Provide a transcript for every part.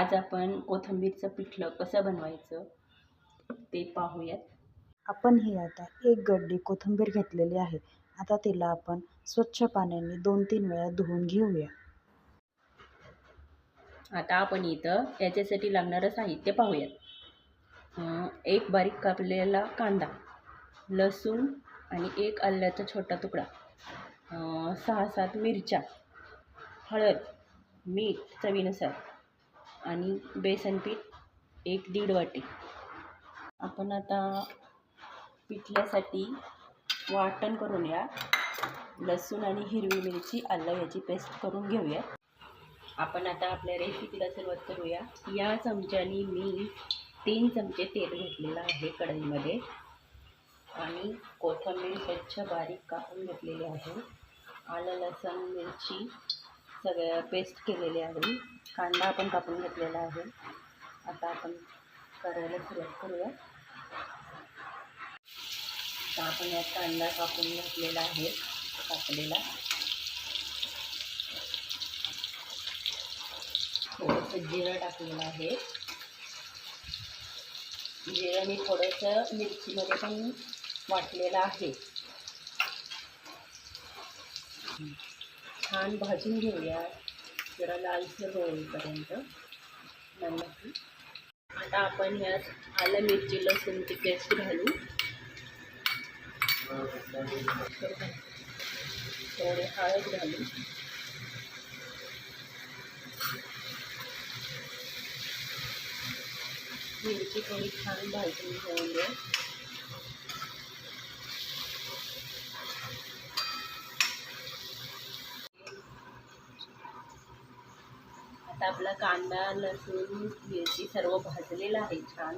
आज आपण कोथिंबीरचं पिठलं कसं बनवायचं ते पाहूयात. आपण ही आता एक गड्डी कोथिंबीर घेतलेली आहे. आता तिला आपण स्वच्छ पाण्याने 2-3 वेळा धुवून घेऊया. आता आपण इथं याच्यासाठी लागणारं साहित्य पाहूयात. एक बारीक कापलेला कांदा, लसूण आणि एक आल्याचा छोटा तुकडा, 6-7 मिरच्या, हळद, मीठ चवीनुसार आणि बेसन पीठ 1-1.5 वाटी. आपण आता पिठल्यासाठी वाटण करूया. लसूण आणि हिरवी मिरची, आलं याची पेस्ट करून घेऊया. आपण आता आपल्या रेसिपीला सुरुवात करूया. या चमच्याने मी 3 चमचे तेल घेतलेलं आहे कढईमध्ये आणि कोथिंबीर स्वच्छ बारीक कापून घेतलेली आहे. आलं लसूण मिरची सगळ्या पेस्ट केलेली आहे. कांदा आपण कापून घेतलेला आहे. आता आपण करायला सुरुवात करूया. आता आपण या कांदा कापून घेतलेला आहे कापलेला. थोडंसं जिरं टाकलेलं आहे. जिरं मी थोडंसं मिरचीमध्ये पण वाटलेलं आहे. छान भाजून घेऊया जरा लालसर होईपर्यंत. आता आपण यात आलं मिरची लसूणची पेस्ट घालू. थोडे हळद घालू. मिरची थोडी छान भाजून घेऊया. आता आपला कांदा लसूण मिरची सर्व भाजलेलं आहे छान.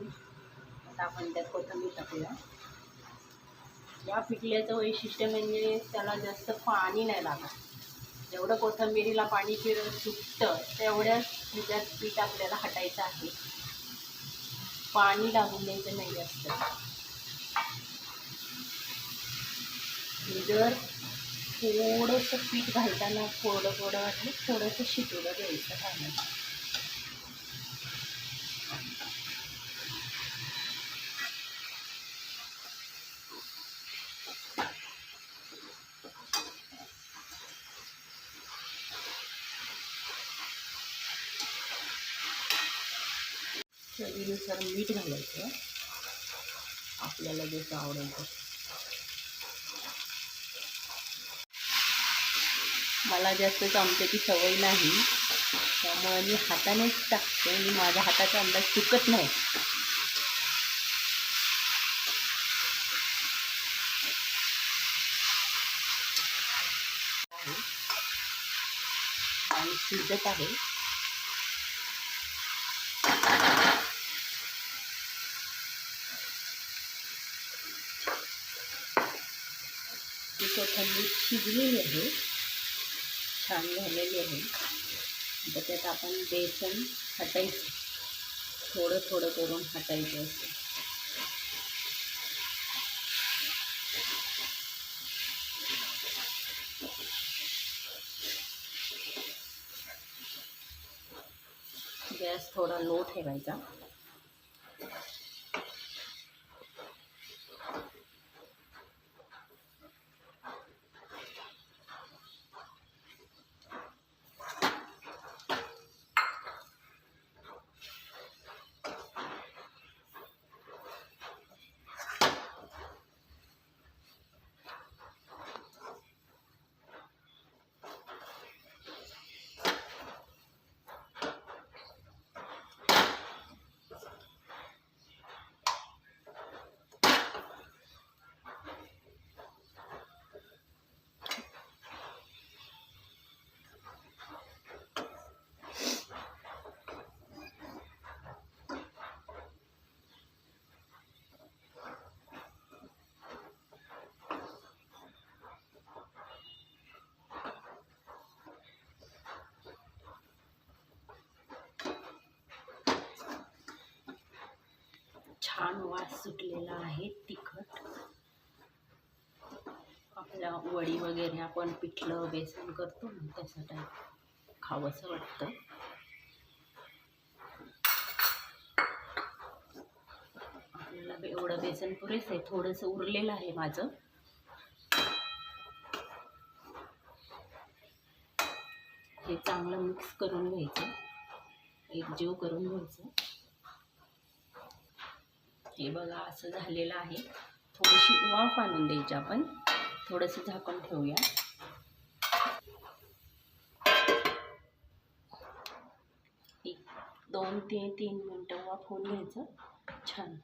आता आपण त्यात कोथिंबीर टाकूया. या पिठल्याचं वैशिष्ट्य म्हणजे त्याला जास्त पाणी नाही लागत. जेवढं कोथिंबीरीला पाणी सुटतं तेवढ्याच ह्याच्यात पीठ आपल्याला हटायचं आहे. पाणी लागून द्यायचं नाही जास्त. जर थोडंसं पीठ घालताना थोडं वाटलं थोडंसं शिजवलं द्यायचं पाण्यात. चवीनुसार मीठ घालायचं आपल्याला जसं आवडेल तसं. मला जास्त चमच्याची सवय नाही त्यामुळे मी हातानेच टाकते आणि माझ्या हाताचा अंदाज चुकत नाही. आणि शिजत आहे. कोथिंबीर शिजलेली आहे, छान झालेली आहे. आता त्यात आपण बेसन हटायचं, थोडं करून हटायचं असतं. गॅस थोडा लो ठेवायचा. छान वास सुटलेला आहे तिखट. आपल्या वडी वगैरे आपण पिठलं बेसन करतो ना त्याचं टाईप खावंसं वाटतं. एवढं बेसन पुरेसं आहे, थोडंसं उरलेलं आहे माझं. हे चांगलं मिक्स करून घ्यायचं, एकजीव करून घ्यायचं. हे बघा असं झालेलं आहे. थोडीशी वाफ आणून द्यायची आपण, थोडंसं झाकण ठेवूया. एक 2 ते 3 मिनटं वाफवून घ्यायचं. छान.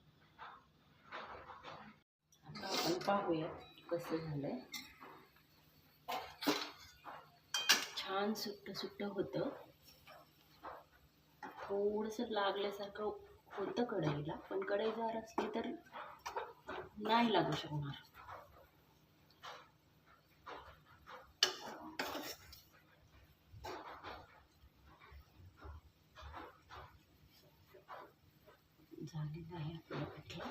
आता आपण पाहूया कसं झालंय. छान सुट्ट होतं. थोडंसं लागल्यासारखं होतं कढईला, पण कढई जर असली तर नाही लागू शकणार. झालेलं आहे आपलं पिठलं.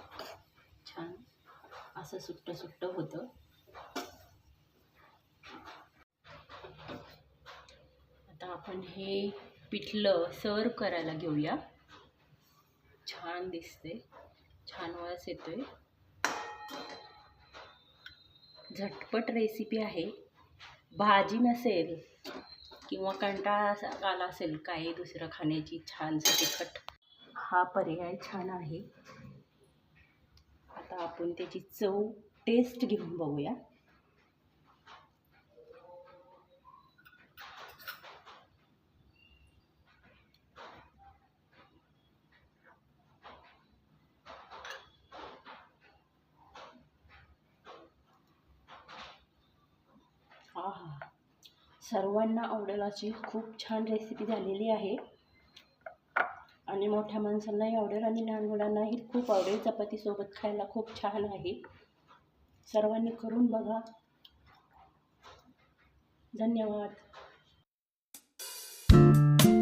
छान असं सुट्ट होतं. आता आपण हे पिठलं सर्व करायला घेऊया. छान दिसते, छान वास येतोय. झटपट रेसिपी आहे. भाजी नसेल किंवा कंटाळा आला असेल काही दुसरं खाण्याची, छानसं तिखट, हा पर्याय छान आहे. आता आपण त्याची चव टेस्ट घेऊन बघूया. आहा, सर्वांना आवडेल अशी खूप छान रेसिपी झालेली आहे. आणि मोठ्या माणसांनाही आवडेल आणि लहान मुलांनाही खूप आवडेल. चपातीसोबत खायला खूप छान आहे. सर्वांनी करून बघा. धन्यवाद.